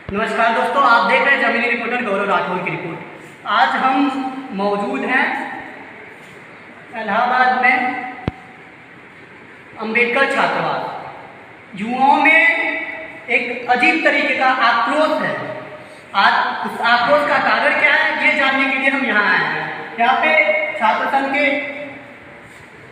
नमस्कार दोस्तों, आप देख रहे हैं जमीनी रिपोर्टर गौरव राठौर की रिपोर्ट। आज हम मौजूद हैं इलाहाबाद में अंबेडकर छात्रावास। युवाओं में एक अजीब तरीके का आक्रोश है। आज उस आक्रोश का कारण क्या है, ये जानने के लिए हम यहाँ आए हैं। यहाँ पे छात्र संघ के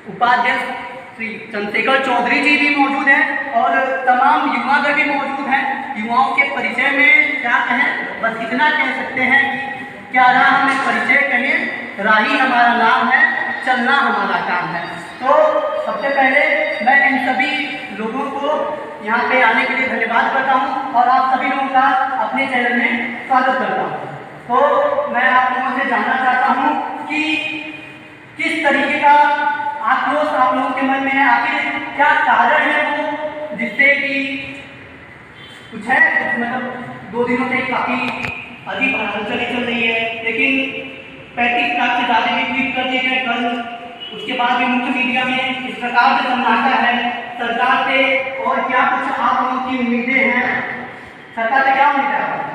उपाध्यक्ष श्री चंद्रशेखर चौधरी जी भी मौजूद हैं और तमाम युवागण भी मौजूद हैं। युवाओं के परिचय में क्या कहें, बस इतना कह सकते हैं कि क्या राह में परिचय कहें, राही हमारा नाम है, चलना हमारा काम है। तो सबसे पहले मैं इन सभी लोगों को यहाँ पे आने के लिए धन्यवाद करता हूँ और आप सभी लोगों का अपने चैनल में स्वागत करता हूँ। तो मैं आप लोगों से जानना चाहता हूँ कि किस तरीके का आक्रोश आप लोगों के मन में है, आखिर क्या कारण है वो, जिससे कि कुछ है मतलब 2 दिनों से काफ़ी अधिक हलचल चल रही है, लेकिन 35 लाख से ज़्यादा भी ट्वीट कर दिए गए कल। उसके बाद भी मुख्य मीडिया में इस प्रकार से सन्नाटा है सरकार से। और क्या कुछ आप लोगों की उम्मीदें हैं, सरकार से क्या उम्मीदें हैं?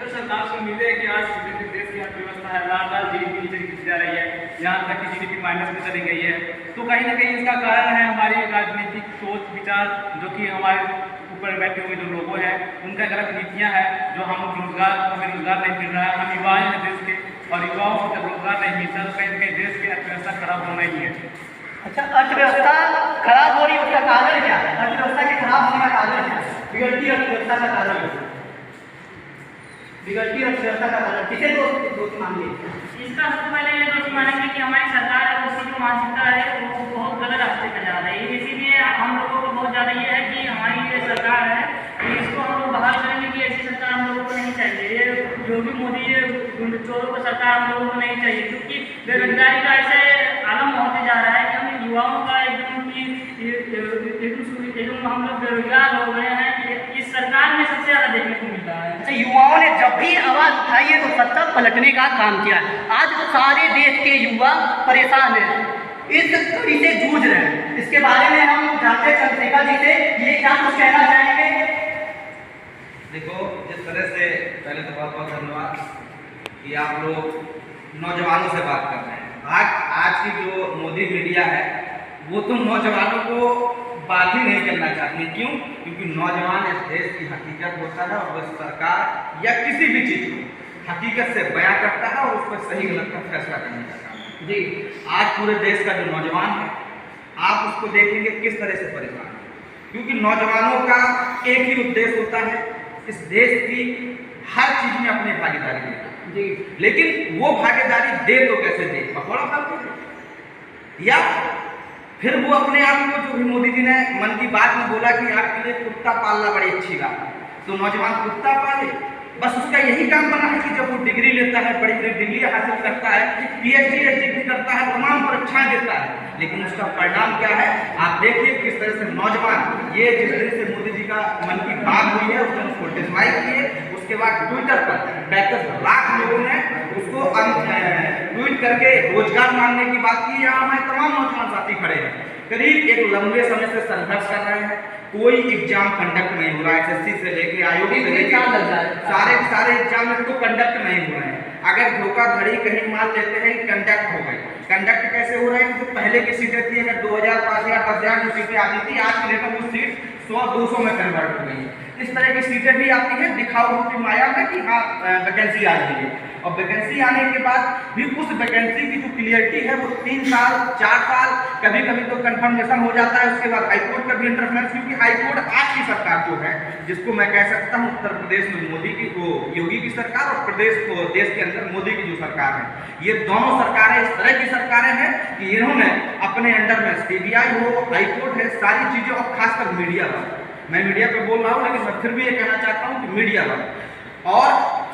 सरकार से उम्मीदें है कि आज देश की अर्थव्यवस्था है लगातार जीडीपी नीचे गिरती जा रही है, यहाँ तक कि जीडीपी माइनस में चली गई है। तो कहीं ना कहीं इसका कारण है हमारी राजनीतिक सोच विचार, जो कि हमारे ऊपर बैठे हुए जो लोगों हैं उनका गलत नीतियाँ हैं, जो हमें रोजगार नहीं मिल रहा है। हम युवा हैं देश के, और युवाओं को जब रोजगार नहीं मिलता तो कहीं ना कहीं देश की अर्थव्यवस्था खराब होना ही है। अच्छा, अर्थव्यवस्था खराब हो रही है, उसका कारण क्या है? अर्थव्यवस्था के खराब होने का कारण क्या है? बिगड़ती अर्थव्यवस्था का कारण, बिगड़ती अर्थव्यवस्था का कारण किसे दोषी मानिए? इसका सबसे पहले ये दोषी मानेंगे कि हमारी सरकार है, उसकी जो मानसिकता है वो बहुत गलत रास्ते पर जा रही है। इसीलिए हम लोगों को बहुत ज़्यादा ये है कि हमारी ये सरकार है, इसको हम लोग बहाल करेंगे कि ऐसी सरकार हम लोगों को नहीं चाहिए। ये जो भी मोदी ये चोरों को सरकार हम लोगों को नहीं चाहिए, क्योंकि बेरोजगारी का ऐसे आलम होते जा रहा है कि हम युवाओं का एकदम हम लोग बेरोजगार हो गए हैं। इस सरकार में सबसे ज़्यादा देखने को मिल रहा है। अच्छा, युवाओं ने जब भी आवाज़ उठाई है तो सत्ता पलटने का काम किया है। आज सारे देश के युवा परेशान हैं, इस कड़ी से जूझ रहे हैं। इसके बारे में हम जानते हैं चंद्रशेखर जी से, ये क्या कुछ कहना चाहेंगे? देखो, जिस तरह से पहले तो बहुत बहुत धन्यवाद कि आप लोग नौजवानों से बात कर रहे हैं। आज की जो मोदी मीडिया है वो तो नौजवानों को बात ही नहीं करना चाहती। क्यों? क्योंकि नौजवान इस देश की हकीकत होता है और वह सरकार या किसी भी चीज़ को हकीकत से बयां करता है और उस पर सही गलत का फैसला करने का काम है। जी, आज पूरे देश का जो नौजवान है आप उसको देखेंगे किस तरह से परेशान है, क्योंकि नौजवानों का एक ही उद्देश्य होता है, इस देश की हर चीज़ में अपनी भागीदारी देना। जी, लेकिन वो भागीदारी दे तो कैसे दे, पकौड़ा खाते हैं, या फिर वो अपने आप को, जो भी मोदी जी ने मन की बात में बोला कि आपके लिए कुत्ता पालना बड़ी अच्छी बात है, तो नौजवान कुत्ता पाले। बस उसका यही काम बना है कि जब वो डिग्री लेता है, बड़ी बड़ी डिग्री हासिल करता है, PhD भी करता है, तमाम परीक्षाएं देता है, लेकिन उसका परिणाम क्या है आप देखिए। किस तरह से नौजवान, ये जिस दिन से मोदी जी का मन की बात हुई है उस दिन उसको डिसलाइक किए, उसके बाद ट्विटर पर 35 लाख लोगों ने उसको ट्वीट करके रोजगार मांगने की बात की। यहाँ हमारे तमाम नौजवान साथी खड़े हैं, करीब एक लंबे समय से संघर्ष कर रहे हैं, कोई एग्जाम कंडक्ट नहीं हो रहा है। SSC से लेके आयोग से लेके सारे एग्जाम में तो कंडक्ट नहीं हो रहे हैं। अगर धोखाधड़ी कहीं मान लेते हैं कंडक्ट हो गई, कंडक्ट कैसे हो रहे हैं? जो पहले की सीटें थी, अगर 2000, 5000, 10,000 की सीटें आती थी, आज की डेट में वो सीट 100-200 में कन्वर्ट हो गई है। इस तरह की सीटें भी आती हैं दिखाओ रूपी माया में कि हाँ वैकेंसी आ रही है, और वैकेंसी आने के बाद भी उस वैकेंसी की जो क्लियरिटी है वो 3 साल 4 साल, कभी कभी तो कंफर्मेशन हो जाता है। उसके बाद हाईकोर्ट का भी इंटरफेरेंस, क्योंकि हाईकोर्ट आज की सरकार जो है, जिसको मैं कह सकता हूँ उत्तर प्रदेश में मोदी की, वो योगी की सरकार, और प्रदेश को देश के अंदर मोदी की जो सरकार है, ये दोनों सरकारें इस तरह की सरकारें हैं कि इन्होंने अपने अंडर में CBI हो, हाईकोर्ट है, सारी चीज़ें, और खासकर मीडिया पर, मैं मीडिया पे बोल रहा हूँ लेकिन मैं फिर भी ये कहना चाहता हूँ कि मीडिया पर, और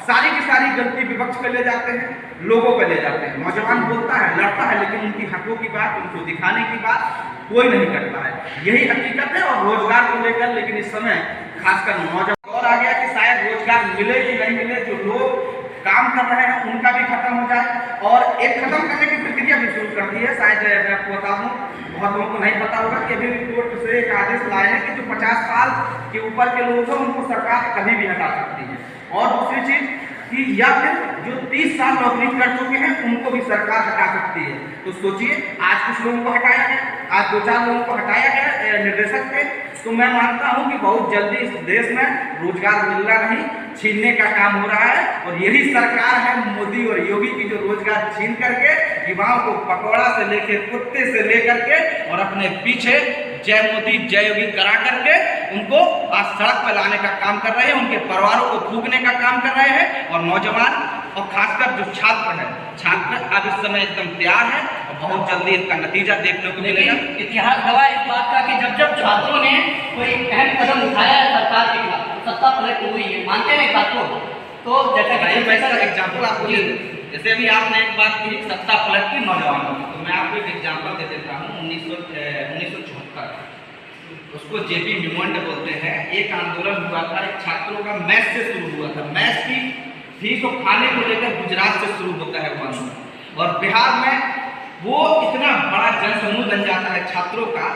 सारी की सारी गलती विपक्ष पे ले जाते हैं, लोगों पे ले जाते हैं। नौजवान बोलता है, लड़ता है, लेकिन उनकी हकों की बात, उनको दिखाने की बात कोई नहीं करता है। यही हकीकत है। और रोजगार को लेकर लेकिन इस समय खासकर नौजवान और आ गया कि शायद रोजगार मिले कि नहीं मिले, जो लोग काम कर रहे हैं उनका भी खत्म हो जाए, और एक खत्म करने की प्रक्रिया भी शुरू कर दी है। शायद मैं आपको बता दूँ, बहुत लोगों को नहीं पता होगा कि अभी कोर्ट से एक आदेश लाए हैं कि जो 50 साल के ऊपर के लोग हैं उनको सरकार कभी भी हटा सकती है। और दूसरी चीज कि या फिर जो 30 साल नौकरी कर चुके हैं उनको भी सरकार हटा सकती है। तो सोचिए, आज कुछ लोगों को हटाया गया, आज 2-4 लोगों को हटाया गया निर्देशक पे। तो मैं मानता हूं कि बहुत जल्दी इस देश में रोजगार मिलना नहीं, छीनने का काम हो रहा है। और यही सरकार है मोदी और योगी की, जो रोजगार छीन करके युवाओं को पकौड़ा से लेकर कुत्ते से लेकर के और अपने पीछे जय मोदी जय योगी करा करके उनको आज सड़क पर लाने का काम कर रहे हैं, उनके परिवारों को फूंकने का काम कर रहे हैं। और नौजवान और खासकर जो छात्र है, छात्र अब इस समय एकदम तैयार है और बहुत जल्दी इनका नतीजा देखने को मिलेगा। इतिहास गवाह इस बात का कि जब जब छात्रों ने कोई अहम कदम उठाया है सरकार के खिलाफ, सत्ता पलट हुई है, मानते हैं बात को। तो जैसा कि एग्जाम्पल आपको दे दूं, जैसे अभी आपने एक बात की सत्ता पलट की नौजवानों की, तो मैं आपको एक एग्जाम्पल दे देता हूँ। 1974 उसको जेपी मूवमेंट बोलते हैं। एक आंदोलन हुआ था, एक छात्रों का मैथ से शुरू हुआ था। मैथ की फीस और खाने को लेकर गुजरात से शुरू होता है वो आंदोलन, और बिहार में वो इतना बड़ा जनसमूह बन जाता है छात्रों का।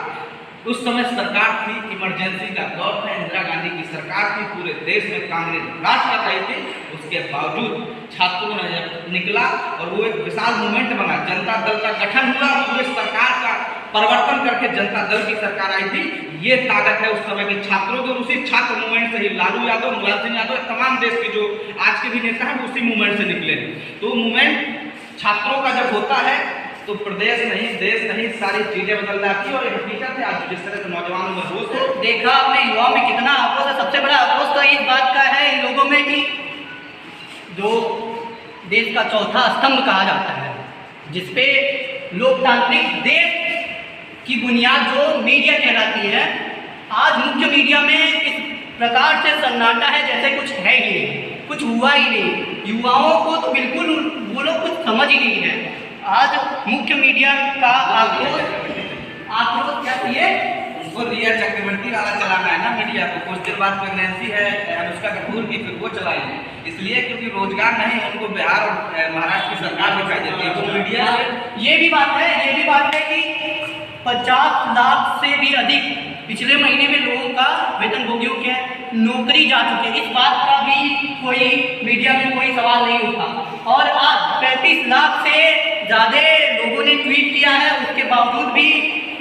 उस समय सरकार थी, इमरजेंसी का दौर था, इंदिरा गांधी की सरकार थी, पूरे देश में कांग्रेस राज कर रही थी। उसके बावजूद छात्रों ने जब निकला और वो एक विशाल मूवमेंट बना, जनता दल का गठन हुआ, पूरे सरकार का परिवर्तन करके जनता दल की सरकार आई थी। ये ताकत है उस समय के छात्रों की। उसी छात्र मूवमेंट से ही लालू यादव, मुलायम सिंह यादव, तमाम देश के जो आज के भी नेता हैं उसी मूवमेंट से निकले। तो मूवमेंट छात्रों का जब होता है तो प्रदेश नहीं, देश नहीं, सारी चीजें बदल जाती है। और हकीकत है, आज जिस तरह से नौजवानों में रोष है, देखा आपने युवाओं में कितना आक्रोश है। सबसे बड़ा आक्रोश तो इस बात का है इन लोगों में कि जो देश का चौथा स्तंभ कहा जाता है, जिसपे लोकतांत्रिक देश की बुनियाद जो मीडिया कहलाती है, आज मुख्य मीडिया में इस प्रकार से सन्नाटा है जैसे कुछ है ही नहीं, कुछ हुआ ही नहीं। युवाओं को तो बिल्कुल वो लोग कुछ समझ ही नहीं है। आज मुख्य मीडिया का आक्रोश क्या चाहिए, उनको रिया चक्रवर्ती वाला चलाना है ना मीडिया को। कुछ देर बाद प्रेगनेंसी है अनुष्का कपूर की, फिर वो चलाएंगे, इसलिए क्योंकि रोजगार नहीं, उनको बिहार और महाराष्ट्र की सरकार दिखाई देती है। तो मीडिया ये भी बात है कि 50 लाख से भी अधिक पिछले महीने में लोगों का वेतनभोगियों के नौकरी जा चुके हैं। इस बात का भी कोई मीडिया में कोई सवाल नहीं उठा। और आज 35 लाख से ज़्यादा लोगों ने ट्वीट किया है, उसके बावजूद भी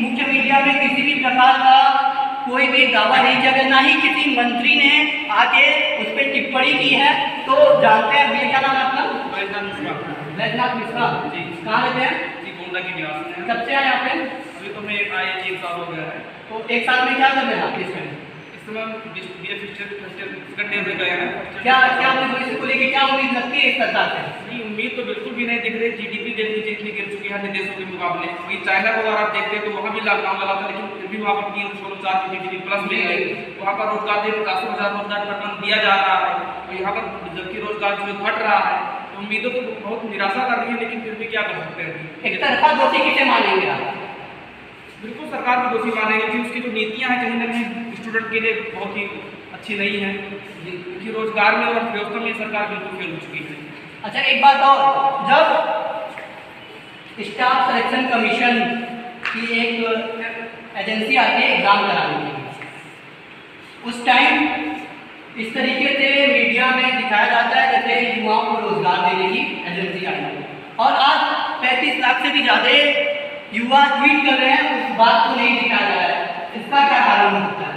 मुख्य मीडिया में किसी भी प्रकार का कोई भी दावा नहीं किया गया, ना ही किसी मंत्री ने आके उस पर टिप्पणी की है। तो जानते हैं भैया, क्या नाम है अपना? वैद्यनाथ मिश्रा जी। कहाँ रहते हैं? गोंडा के निवासी हैं। कब से आए यहाँ पे? अभी तो मैं आए 1 साल हो गया है। तो 1 साल में क्या कर रहे हैं आप इसमें? इस समय BA सेकंड ईयर में गया है। क्या आपने भविष्य को लेकर क्या उम्मीद लगती है इस सरकार से? नहीं, उम्मीद तो बिल्कुल भी नहीं दिख रही। GDP देख लीजिए इतनी गिर चुकी है अन्य देशों के मुकाबले। वही चाइना को अगर आप देखते हैं तो वहाँ भी लॉकडाउन लगा था, लेकिन फिर भी वहाँ पर 3-4 GDP प्लस मिल गई। वहाँ पर रोजगार 50,000 रोजगार प्रकरण दिया जा रहा है, और यहाँ पर जबकि रोजगार जो घट रहा है। तो उम्मीदों तो बहुत निराशा कर रही है, लेकिन फिर भी क्या कर सकते हैं। एक तरफा दोषी किसे मानेंगे आप? बिल्कुल सरकार को दोषी मानेंगे कि उसकी जो नीतियाँ हैं कहीं ना कहीं स्टूडेंट के लिए बहुत ही अच्छी नहीं है, क्योंकि रोजगार में और अर्थव्यवस्था में सरकार बिल्कुल फेल हो चुकी है। अच्छा, एक बात और, जब स्टाफ सिलेक्शन कमीशन की एक एजेंसी आती है एग्जाम कराने के लिए, उस टाइम इस तरीके से मीडिया में दिखाया जाता है जैसे युवाओं को रोजगार देने की एजेंसी आई है, और आज 35 लाख से भी ज़्यादा युवा ट्वीट कर रहे हैं, उस बात को नहीं दिखाया जा रहा है। इसका क्या कारण हो सकता है?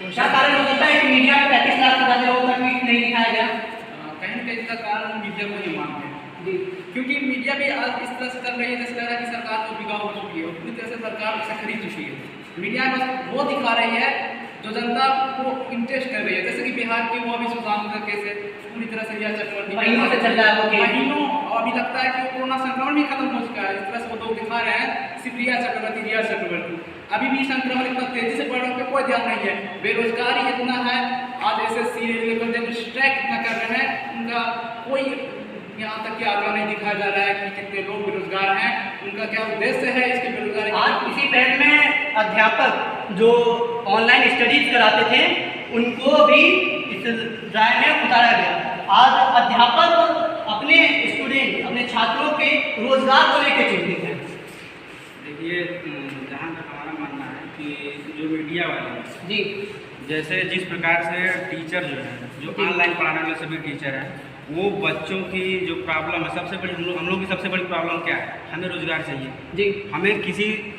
क्या कारण हो सकता है कि मीडिया में 35 लाख से ज़्यादा लोगों का ट्वीट नहीं दिखाया गया? कहीं ना कहीं इसका कारण मीडिया को ही मानते हैं, क्योंकि मीडिया भी आज इस तरह से चल रही है जैसे लग रहा है कि सरकार तो बिगाड़ हो चुकी है, पूरी तरह से सरकार उसे खरीद चुकी है। मीडिया बस वो दिखा रही है जो जनता को इंटरेस्ट कर रही है, जैसे कि बिहार की वो अभी सुशांत का केस है, पूरी तरह से रिया चक्रवर्ती महीनों से चल रहा है वो केस। महीनों, और अभी लगता है कि कोरोना संक्रमण भी खत्म हो चुका है। इस तरह से वो 2 दिखा रहे हैं, सिर्फ रिया चक्रवर्ती। अभी भी संक्रमण इतना तेजी से बढ़ रहा है, कोई ध्यान नहीं है। बेरोजगारी इतना है, आज SSC लेवल जब स्ट्राइक इतना कर रहे हैं, उनका कोई यहाँ तक कि आंकड़ा नहीं दिखाया जा रहा है कि कितने लोग बेरोजगार हैं, उनका क्या उद्देश्य है इसके बेरोजगारी। आज इसी पहल में अध्यापक जो ऑनलाइन स्टडीज कराते थे उनको भी इस ड्राइव में उतारा गया। आज अध्यापक अपने स्टूडेंट, अपने छात्रों के रोजगार को लेकर चिंतित हैं। देखिए, जहाँ तक हमारा मानना है कि जो मीडिया वाले हैं, जी जैसे जिस प्रकार से टीचर जो है, जो ऑनलाइन पढ़ाने वाले सभी टीचर हैं, वो बच्चों की जो प्रॉब्लम है, सबसे बड़ी हम लोग की सबसे बड़ी प्रॉब्लम क्या है? हमें रोजगार चाहिए जी। हमें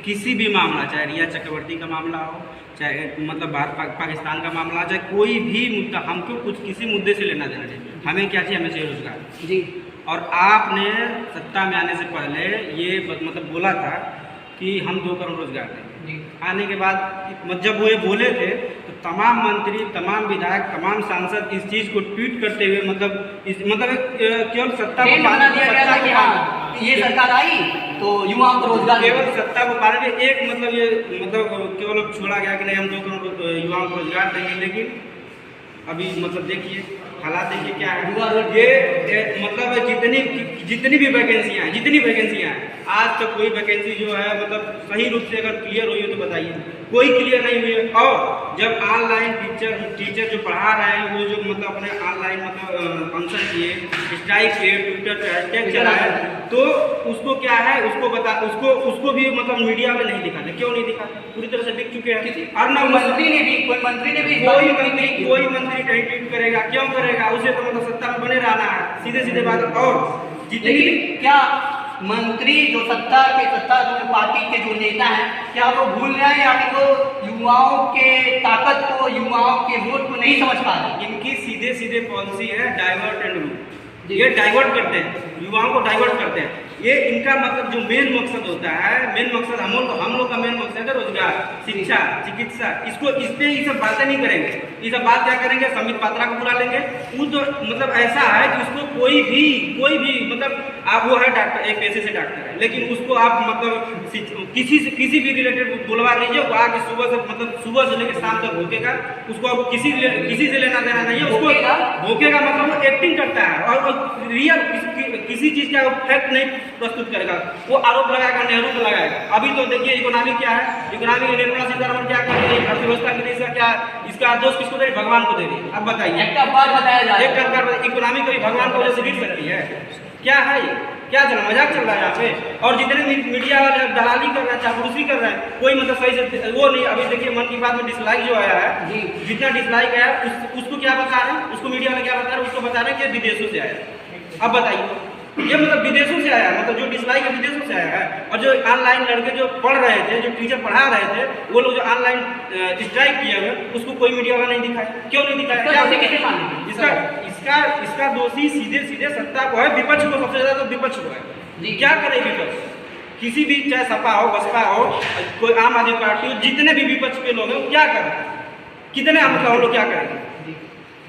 किसी भी मामला, चाहे रिया चक्रवर्ती का मामला हो, चाहे मतलब भारत पाकिस्तान का मामला, चाहे कोई भी मुद्दा, हमको कुछ किसी मुद्दे से लेना देना चाहिए। हमें क्या चाहिए? हमें चाहिए रोजगार। जी। और आपने सत्ता में आने से पहले ये मतलब बोला था कि हम 2 करोड़ रोजगार देंगे। जी। आने के बाद जब वो ये बोले थे तो तमाम मंत्री, तमाम विधायक, तमाम सांसद इस चीज़ को ट्वीट करते हुए केवल सत्ता को बना दिया गया था कि हाँ ये सरकार आई तो युवाओं को रोजगार, केवल सत्ता को पाने के एक केवल छोड़ा गया कि नहीं हम 2 करोड़ युवाओं को रोजगार देंगे। लेकिन अभी देखिए हालात देखिए क्या है। ये मतलब जितनी भी वैकेंसियाँ हैं, आज तक कोई वैकेंसी जो है सही रूप से अगर क्लियर हुई हो तो बताइए, कोई क्लियर नहीं हुई है। और जब ऑनलाइन टीचर जो पढ़ा रहे हैं, वो जो अपने ऑनलाइन फंक्शन किए, स्ट्राइक किए, ट्विटर पे हैशटैग चलाए, तो उसको क्या है, उसको भी मीडिया में नहीं दिखाते। क्यों नहीं दिखाते? पूरी तरह से बिक चुके हैं। और कोई मंत्री ने भी कोई मंत्री नहीं ट्वीट करेगा। क्यों करेगा? उसे तो सत्ता में बने रहना है, सीधे बात। और जितनी क्या मंत्री जो सत्ता पार्टी के जो नेता हैं, क्या वो भूल रहे हैं या फिर वो युवाओं के ताकत को, युवाओं के वोट को नहीं समझ पा रहे? इनकी सीधे पॉलिसी है डाइवर्ट एंड रूल। ये डाइवर्ट करते हैं, युवाओं को डाइवर्ट करते हैं। ये इनका जो मेन मकसद होता है, हम लोग का मेन मकसद है रोजगार, शिक्षा, चिकित्सा। इस पे ये सब बातें नहीं करेंगे। ये सब बात क्या करेंगे? संबित पात्रा को बुला लेंगे। वो तो ऐसा है कि उसको कोई भी आप वो है डॉक्टर, एक पेशे से डॉक्टर है, लेकिन उसको आप किसी भी रिलेटेड बुलवा लीजिए, वो आके सुबह से लेकर शाम तक भूकेगा। उसको अब किसी से लेना देना नहीं है। उसको भूकेगा वो एक्टिंग करता है और रियल किसी चीज़ का फैक्ट नहीं प्रस्तुत करेगा। वो आरोप लगाएगा, नेहरू को लगाएगा। अभी तो देखिए इकोनॉमी क्या है, इकोनॉमी निर्मला सीतारमण क्या कर रही है, अर्थव्यवस्था के लिए इसका दोष किसको दे रही? भगवान को दे रही है। अब बताइए, एक बात बताया जाए, इकोनॉमी को भगवान को वजह से गिर सकती है? क्या है ये? क्या चल मजाक चल रहा है यहाँ पे? और जितने मीडिया वाले दलाली कर रहे हैं, चापलूसी कर रहे हैं, कोई सही से वो नहीं। अभी देखिए मन की बात में डिसलाइक जो आया है, जितना डिसलाइक आया उसको क्या बता रहे हैं? उसको मीडिया वाले क्या बता रहे हैं? उसको बता रहे हैं कि विदेशों से आया। अब बताइए, ये विदेशों से आया, जो डिसलाइक है विदेशों से आया है। और जो ऑनलाइन लड़के जो पढ़ रहे थे, जो टीचर पढ़ा रहे थे, वो लोग जो ऑनलाइन स्ट्राइक किए हुए, उसको कोई मीडिया वाला नहीं दिखाया। क्यों नहीं दिखाया? इसका दोषी सीधे सत्ता को है, विपक्ष को सबसे ज्यादा तो विपक्ष को है। क्या करे विपक्ष? किसी भी, चाहे सपा हो, बसपा हो, कोई आम आदमी पार्टी हो, जितने भी विपक्ष के लोग हैं वो क्या करें? कितने हम लोग क्या करेंगे?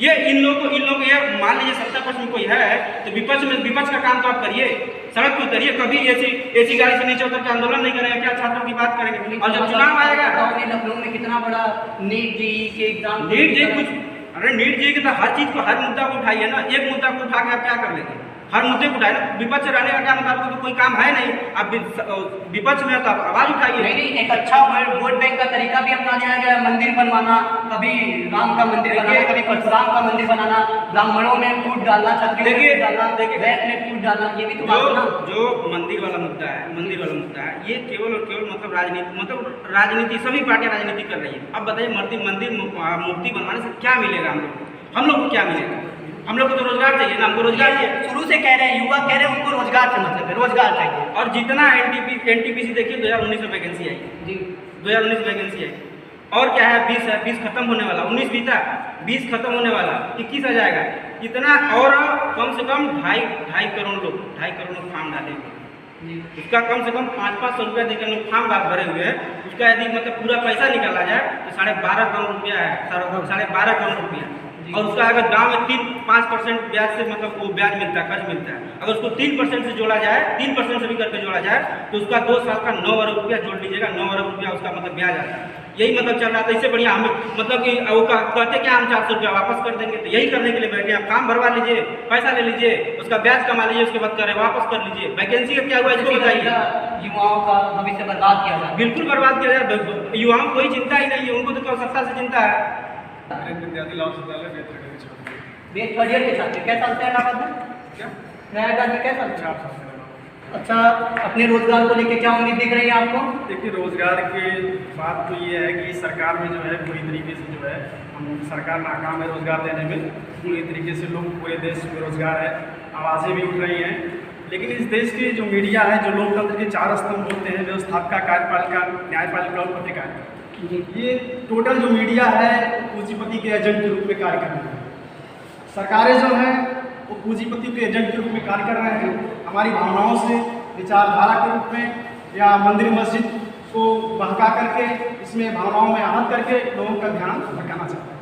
ये इन लोग को ये मान लीजिए सत्ता पक्ष में कोई है तो विपक्ष का काम तो आप करिए, सड़क पे उतरिए। कभी ऐसी गाड़ी से नीचे उतर के आंदोलन नहीं करेंगे? क्या छात्रों की बात करेंगे? और जब चुनाव आएगा, लखनऊ में कितना बड़ा नीट जेईई के एग्जाम, नीट जेईई के तो हर चीज को, हर मुद्दा को उठाइए ना। एक मुद्दा को उठा के आप क्या कर लेंगे? हर मुद्दे को उठाए ना। विपक्ष रहने का क्या मतलब? तो कोई काम है नहीं। अब विपक्ष में तो आप आवाज उठाइए। नहीं, एक अच्छा वोट बैंक का तरीका भी अपना दिया गया है। मंदिर बनवाना, कभी राम का मंदिर बनाना, कभी परशुराम का मंदिर बनाना, ब्राह्मणों में फूट डालना, छत्रियों में डालना, वैश्य में फूट डालना, ये भी तो जो मंदिर वाला मुद्दा है, ये केवल और केवल राजनीति, सभी पार्टियां राजनीति कर रही है। अब बताइए, मंदिर मूर्ति बनवाने से क्या मिलेगा हम लोग को? क्या मिलेगा? हम लोग को तो रोजगार चाहिए ना। हमको रोजगार चाहिए। शुरू से कह रहे हैं, युवा कह रहे हैं उनको रोजगार से मतलब है, रोजगार चाहिए। और जितना एनटीपीसी देखिए 2019 में वैकेंसी आई जी, 2019 वैकेंसी आई। और क्या है? 20 खत्म होने वाला, 19 बीता, 20 खत्म होने वाला, 21 आ जाएगा। इतना और कम से कम 2.5 करोड़ लोग फॉर्म डालेंगे। उसका कम से कम 500 रुपया देकर लोग फॉर्म भरे हुए हैं। उसका यदि पूरा पैसा निकाला जाए तो 12.5 करोड़ रुपया है, 12.5 करोड़ रुपया। और उसका अगर गांव में 3-5% ब्याज से वो ब्याज मिलता है, कर्ज मिलता है। अगर उसको 3% से जोड़ा जाए, 3% से भी करके जोड़ा जाए, तो उसका 2 साल का 9 अरब रुपया जोड़ लीजिएगा, 9 अरब रुपया उसका ब्याज आता है। यही चल रहा था। इससे बढ़िया हम कि वो कहते क्या, हम 400 रुपया वापस कर देंगे। तो यही करने के लिए बैठे हैं। काम भरवा लीजिए, पैसा ले लीजिए, उसका ब्याज कमा लीजिए, उसके बाद करें वापस कर लीजिए। वैकेंसी का क्या हुआ इसको बताइए। युवाओं का भविष्य बर्बाद किया जाए, बिल्कुल बर्बाद किया जाए। युवाओं को कोई चिंता ही नहीं है, उनको तो केवल सत्ता से चिंता है। बेस्ट करियर के साथ कैसा चलता है? क्या प्रयागराज में कैसा? अच्छा, अपने रोजगार को लेकर क्या उम्मीद दिख रही है आपको? देखिए, रोज़गार की बात तो ये है कि सरकार में जो है पूरी तरीके से जो है सरकार नाकाम है रोज़गार देने में। पूरी तरीके से लोग पूरे देश में रोज़गार है, आवाज़ें भी उठ रही हैं। लेकिन इस देश की जो मीडिया है, जो लोकतंत्र के 4 स्तंभ होते हैं, व्यवस्थापिका, कार्यपालिका, न्यायपालिका और पत्रकारिता, ये टोटल जो मीडिया है पूंजीपति के एजेंट के रूप में कार्य कर रही है। सरकारें जो हैं वो पूंजीपति के एजेंट के रूप में कार्य कर रहे हैं। हमारी भावनाओं से, विचारधारा के रूप में या मंदिर मस्जिद को बहका करके, इसमें भावनाओं में आहत करके लोगों का ध्यान भटकाना चाहते हैं।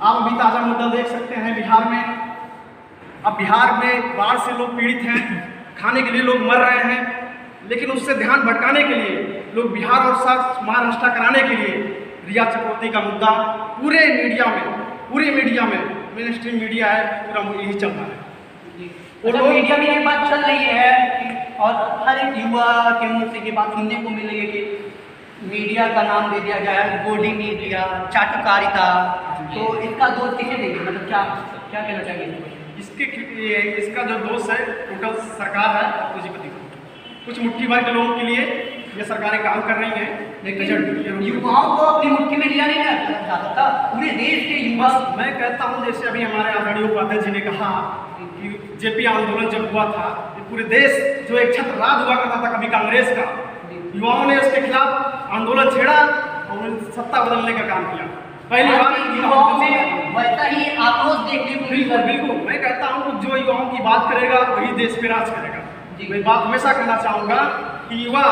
आप अभी ताज़ा मुद्दा देख सकते हैं बिहार में। अब बिहार में बाढ़ से लोग पीड़ित हैं, खाने के लिए लोग मर रहे हैं, लेकिन उससे ध्यान भटकाने के लिए लोग बिहार और साथ महाराष्ट्र कराने के लिए रिया चक्रवर्ती का मुद्दा पूरे मीडिया में मेन स्ट्रीम मीडिया है, पूरा यही चल रहा है। तो मीडिया में ये बात चल रही है कि और हर एक युवा के मुंह से ये बात सुनने को मिल रही है कि मीडिया का नाम दे दिया गया है गोदी मीडिया, चाटुकारिता। तो इसका दोष किसे देंगे, मतलब क्या कहना चाहिए? इसका जो दोष है टोटल सरकार है और पूंजीपति को। कुछ मुट्ठी भर के लोगों के लिए ये सरकारें काम कर रही हैं, लेकिन युवाओं को अपनी मुट्ठी में लिया नहीं जा सकता। पूरे देश के युवा, मैं कहता हूँ जैसे अभी हमारे आदरणीय उपाध्याय जी ने कहा कि जेपी आंदोलन जब हुआ था, ये पूरे देश जो एक छत्रराज हुआ करता था कभी कांग्रेस का, युवाओं ने उसके खिलाफ आंदोलन छेड़ा और सत्ता बदलने का काम किया। पहली बार युवाओं में वैसा ही आक्रोश देखने को मिल रहा है। बिल्कुल, मैं कहता हूँ कि जो युवाओं की बात करेगा वही देश पे राज करेगा। मैं बात हमेशा कहना चाहूँगा कि युवा,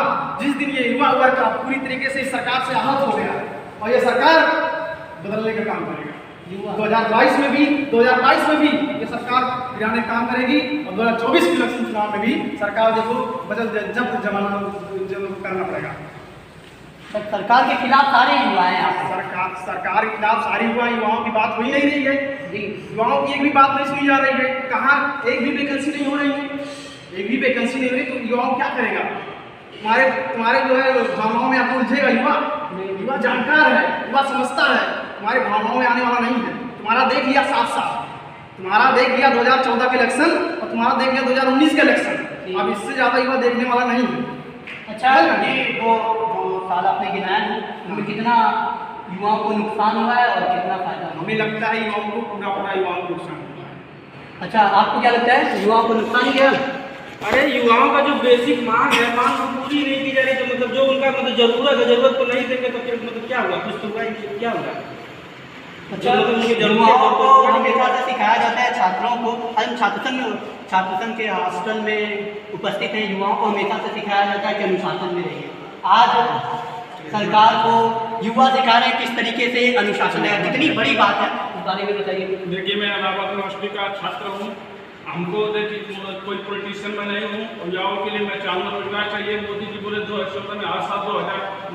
जिस दिन ये युवा वर्ग का पूरी तरीके से इस सरकार से आहत हो गया और ये सरकार बदलने का काम करेगा। 2022 में भी ये सरकार गिराने का काम करेगी और 2024 के इलेक्शन चुनाव में भी सरकार देखो जब जमाना करना पड़ेगा। सरकार के खिलाफ सारे युवा हैं। सरकार के खिलाफ सारे युवाओं की बात हो ही नहीं रही है। युवाओं की एक भी बात नहीं सुनी जा रही है। कहाँ एक भी वैकेंसी नहीं हो रही है, एक भी वैकेंसी नहीं हो रही, तो युवाओं क्या करेगा? तुम्हारे जो है भावनाओं में आपको उलझेगा युवा जानकार है, युवा समझता है, तुम्हारे भावनाओं में आने वाला नहीं है। तुम्हारा देख लिया साफ, तुम्हारा देख लिया 2014 के इलेक्शन और तुम्हारा देख लिया 2019 के इलेक्शन। अब इससे ज़्यादा युवा देखने वाला नहीं है। अच्छा, ये वो जो साल आपने गिनाया है उनमें कितना युवाओं को नुकसान हुआ है और कितना फायदा? हमें लगता है युवाओं को पूरा युवाओं को नुकसान हुआ है। अच्छा, आपको क्या लगता है युवाओं को नुकसान ही है? अरे युवाओं का जो बेसिक मांग है, मांग तो पूरी नहीं की जा रही, तो मतलब जो उनका जरूरत को नहीं देंगे तो फिर क्या होगा? कुछ तो होगा, क्या होगा? अच्छा, युवाओं को हमेशा से सिखाया जाता है, छात्रों को, हम छात्र संघ के हॉस्टल में उपस्थित हैं, युवाओं को हमेशा से सिखाया जाता है कि अनुशासन में रहिए। आज सरकार को युवा सिखा रहे हैं किस तरीके से अनुशासन है, कितनी बड़ी बात है, उस बारे में बताइए। देखिए, मैं इलाहाबाद यूनिवर्सिटी का छात्र हूँ। हमको देखिए कोई पॉलिटिशियन में नहीं हूँ और युवाओं के लिए मैं चाहूँगा रोजगार चाहिए। मोदी जी बोले 2014 में हर साल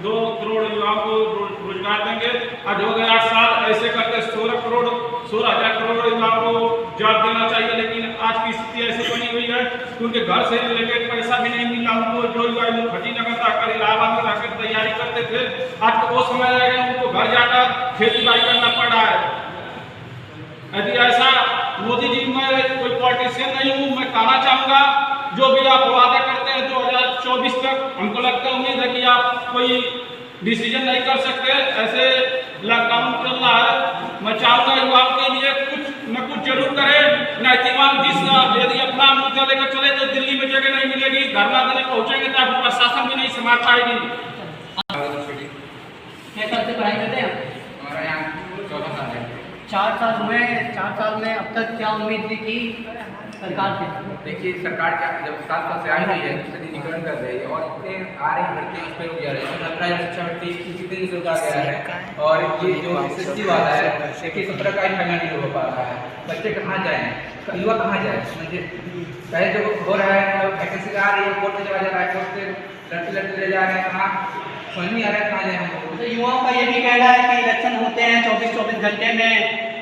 2 करोड़ युवाओं को रोजगार देंगे और 2008 साल ऐसे करके 16,000 करोड़ युवाओं को जॉब देना चाहिए। लेकिन आज की स्थिति ऐसी बनी हुई है कि उनके घर से रिलेटेड पैसा भी नहीं मिल रहा उनको। जो युवा खटीनगर जाकर इलाहाबाद में रहकर तैयारी करते थे, आज तो वो समय रह गए, उनको घर जाकर खेती बाड़ी करना पड़ रहा है। यदि ऐसा मोदी जी, मैं कोई पॉलिटिशियन नहीं हूँ, मैं कहना चाहूँगा जो भी आप वादा करते हैं 2024 तक, हमको लगता है, उम्मीद है कि आप कोई डिसीजन नहीं कर सकते। ऐसे लॉकडाउन चल रहा है, मैं चाहूँगा युवाओं के लिए कुछ न कुछ जरूर करें। नैतिकवान यदि अपना मुद्दा लेकर चले तो दिल्ली में जगह नहीं मिलेगी, धरना देने पहुँचेंगे तो आपको प्रशासन भी नहीं संभाल पाएगी। क्या साल से पढ़ाई करते हैं? हमारे यहाँ 14 साल है। 4 साल हुए। 4 साल में अब तक क्या उम्मीद थी कि सरकार से? देखिए, सरकार क्या जब 7 साल से आई हुई है निजीकरण कर रही है और इतने आ रही भर्ती उस पर रुक जा रही है। 15,000 शिक्षा भर्ती किसी दिन से रुका गया है और ये जो SSC वाला है, देखिए 17 का ही फाइनल नहीं हो पा रहा है। बच्चे कहाँ जाएँ, युवा कहाँ जाए? समझिए, पहले जो हो रहा है वैकेंसी आ रही है, कोर्ट में चला जा रहा है, कोर्ट से लड़ते ले जा रहे हैं, कहाँ समझ नहीं आ रहा है कहाँ जाए हम लोग। तो युवाओं का ये भी कहना है कि इलेक्शन होते हैं 24-24 घंटे में,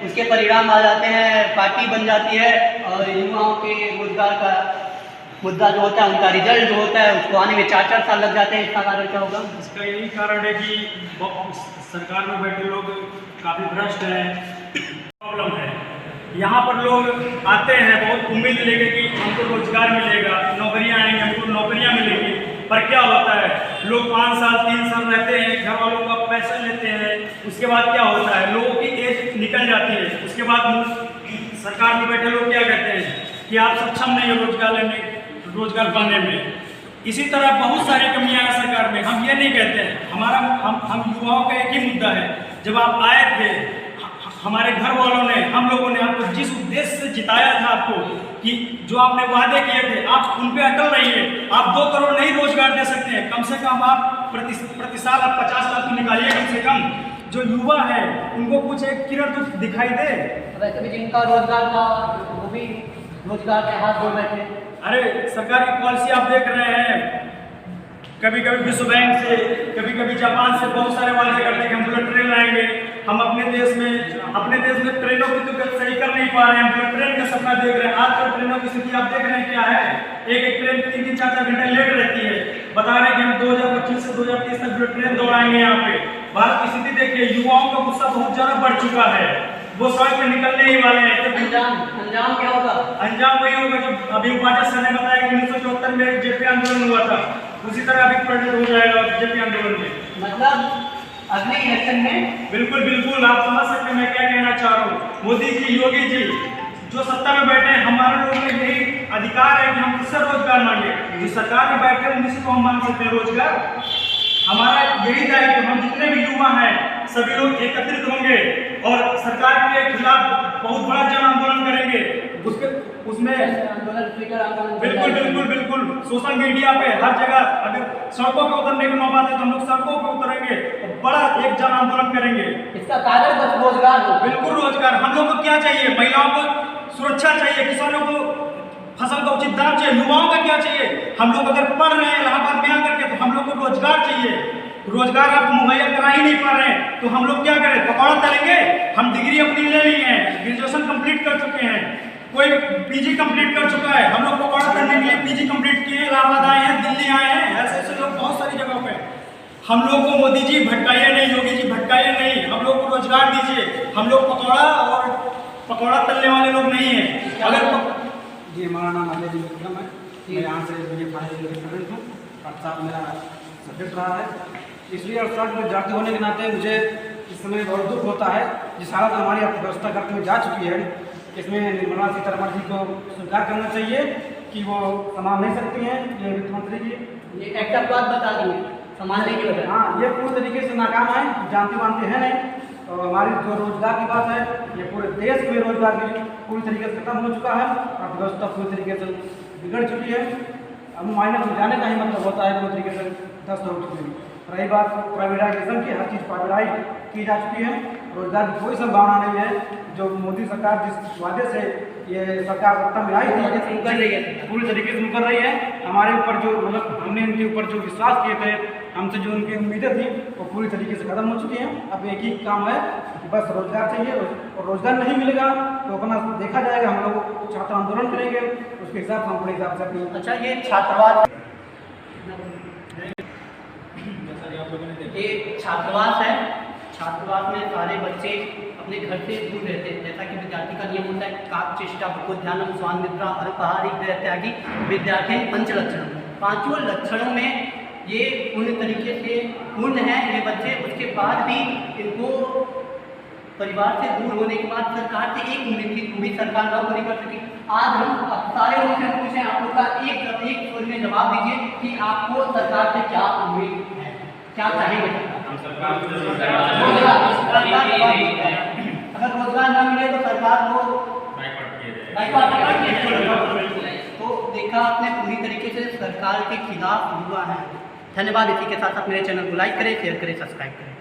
उसके परिणाम आ जाते हैं, पार्टी बन जाती है और युवाओं के रोजगार का मुद्दा जो होता है, उनका रिजल्ट जो होता है, उसको आने में 4-4 साल लग जाते हैं। इसका कारण क्या होगा? इसका यही कारण है कि सरकार में बैठे लोग काफ़ी भ्रष्ट हैं। प्रॉब्लम है यहाँ पर लोग आते हैं बहुत उम्मीद लेके कि हमको रोजगार मिलेगा, नौकरियाँ आएंगी, हमको नौकरियाँ मिलेंगी। पर क्या होता है, लोग 5 साल 3 साल रहते हैं, घर वालों का पैसा लेते हैं, उसके बाद क्या होता है, लोगों की एज निकल जाती है। उसके बाद सरकार में बैठे लोग क्या कहते हैं कि आप सक्षम नहीं हो रोजगार पाने में। इसी तरह बहुत सारी कमियां हैं सरकार में। हम ये नहीं कहते हैं, हम युवाओं का एक ही मुद्दा है, जब आप आए थे हमारे घर वालों ने, हम लोगों ने आपको जिस उद्देश्य से जिताया था आपको कि जो आपने वादे किए थे आप उन पे अटल रहिए। आप 2 करोड़ नहीं रोजगार दे सकते हैं, कम से कम आप प्रति साल आप 50 लाख तो निकालिए कम से कम। जो युवा है उनको कुछ एक किरण तो दिखाई दे। वैसे भी जिनका रोजगार था वो भी रोजगार के हाथ धो बैठे। अरे सरकार की पॉलिसी आप देख रहे हैं, कभी कभी विश्व बैंक से, कभी कभी जापान से बहुत सारे वादे करते हैं कि हम बुलेट ट्रेन लाएंगे। हम अपने देश में ट्रेनों की तो सही कर नहीं पा रहे हैं, हम बुलेट ट्रेन का सपना देख रहे हैं। आजकल ट्रेनों की स्थिति आप देख रहे हैं क्या है, एक ट्रेन 3-3, 4-4 घंटे लेट रहती है। बता रहे हैं कि हम 2025 से 2030 तक बुलेट ट्रेन दौड़ाएंगे। यहाँ पे भारत की स्थिति देखिए, युवाओं का गुस्सा बहुत ज्यादा बढ़ चुका है, वो सड़क पे निकलने ही वाले हैं। तो अंजाम क्या होगा? अंजाम वही होगा जो अभी उपाध्याय सर ने बताया कि 1974 में जेपी आंदोलन हुआ था, उसी तरह अभी परिणत हो जाएगा जेपी आंदोलन में। मतलब अगले इलेक्शन में बिल्कुल आप समझ सकते हैं मैं क्या कहना चाह रहा हूँ। मोदी जी, योगी जी जो सत्ता में बैठे हैं, हमारे लोगों में यही अधिकार है कि हम किससे रोजगार मांगे। जो सरकार में बैठे हैं उन्हीं से तो हम मांग सकते हैं रोजगार। हमारा यही दायित्व, हम जितने भी युवा हैं सभी लोग एकत्रित होंगे और सरकार के खिलाफ बहुत बड़ा जन आंदोलन करेंगे। उसमें बिल्कुल सोशल मीडिया पे हर जगह, अगर सड़कों पे उतरने की नौबत है तो हम लोग सड़कों पे उतरेंगे और बड़ा एक जन आंदोलन करेंगे। इसका कारण बस रोजगार हो। बिल्कुल रोजगार। हम लोग को क्या चाहिए, महिलाओं को सुरक्षा चाहिए, किसानों को फसल का उचित दाम चाहिए, युवाओं का क्या चाहिए। हम लोग अगर पढ़ रहे हैं इलाहाबाद में आकर के तो हम लोग को रोजगार चाहिए। रोजगार आप मुहैया करा ही नहीं पा रहे हैं तो हम लोग क्या करें, पकौड़ा तलेंगे। हम डिग्री अपनी ले ली है, ग्रेजुएशन कंप्लीट कर चुके हैं, कोई पीजी कंप्लीट कर चुका है, हम लोग पकौड़ा करने के लिए पीजी कंप्लीट किए, इलाहाबाद आए हैं, दिल्ली आए हैं, ऐसे लोग बहुत सारी जगहों पे। हम लोग को मोदी जी भटकाइए नहीं, योगी जी भटकाइए नहीं, हम लोग को रोजगार दीजिए। हम लोग पकौड़ा तलने वाले लोग नहीं है। अगर जी हमारा नाम अजय जी विक्रम है, मैं यहाँ से स्टूडेंट हूँ, अर्थशास्त्र मेरा सब्जेक्ट रहा है। इसलिए अर्थशास्त्र में विद्यार्थी होने के नाते मुझे इस समय बहुत दुख होता है जिस हालत हमारी अर्थव्यवस्था करते हुए जा चुकी है। इसमें निर्मला सीतारमण जी को स्वीकार करना चाहिए कि वो संभाल नहीं सकती हैं, ये वित्त मंत्री जी। ये एक बात बता देंगे संभालने की वजह। हाँ, ये पूरी तरीके से नाकाम है, जानती मानती है नहीं। तो हमारी जो रोजगार की बात है, ये पूरे देश में रोजगार की पूरी तरीके से खत्म हो चुका है, अर्थव्यवस्था पूरी तरीके से बिगड़ चुकी है। अब माइनस में जाने का ही मतलब होता है पूरी तरीके से ध्वस्त हो चुकी है। रही बात प्राइवेटाइजेशन की, हर चीज़ प्राइवेटाइज की जा चुकी है, रोजगार की कोई संभावना नहीं है। जो मोदी सरकार जिस वादे से ये सरकार सत्ता में आई थी कर रही है, पूरी तरीके से मुकर रही है। हमारे ऊपर जो मतलब हमने इनके ऊपर जो विश्वास किए थे, हमसे जो उनकी उम्मीदें थी वो पूरी तरीके से खत्म हो चुकी हैं। अब एक ही काम है कि बस रोजगार चाहिए, और रोजगार नहीं मिलेगा तो अपना देखा जाएगा, हम लोग छात्र आंदोलन करेंगे, उसके हिसाब से हम अपने हिसाब से अपनी। अच्छा, ये छात्रावास है, छात्रावास में सारे बच्चे अपने घर से दूर रहते हैं। जैसा कि विद्यार्थी का नियम होता है, काक चेष्टा बुद्ध्यानम स्वान निद्रा अल्पाहार इत्यादि विद्यार्थी पंच लक्षण, 5 लक्षणों में ये पूर्ण तरीके से पूर्ण है ये बच्चे। उसके बाद भी इनको परिवार से दूर होने के बाद सरकार से एक उम्मीद थी, वो भी सरकार न पूरी कर सकी। आज हम सारे लोगों से पूछें, आप लोग का एक स्वर में जवाब दीजिए कि आपको सरकार से क्या उम्मीद है, क्या चाहेंगे। अगर रोजगार न मिले तो सरकार को तो देखा आपने पूरी तरीके से सरकार के खिलाफ युवा है। धन्यवाद। इसी के साथ आप मेरे चैनल को लाइक करें, शेयर करें, सब्सक्राइब करें।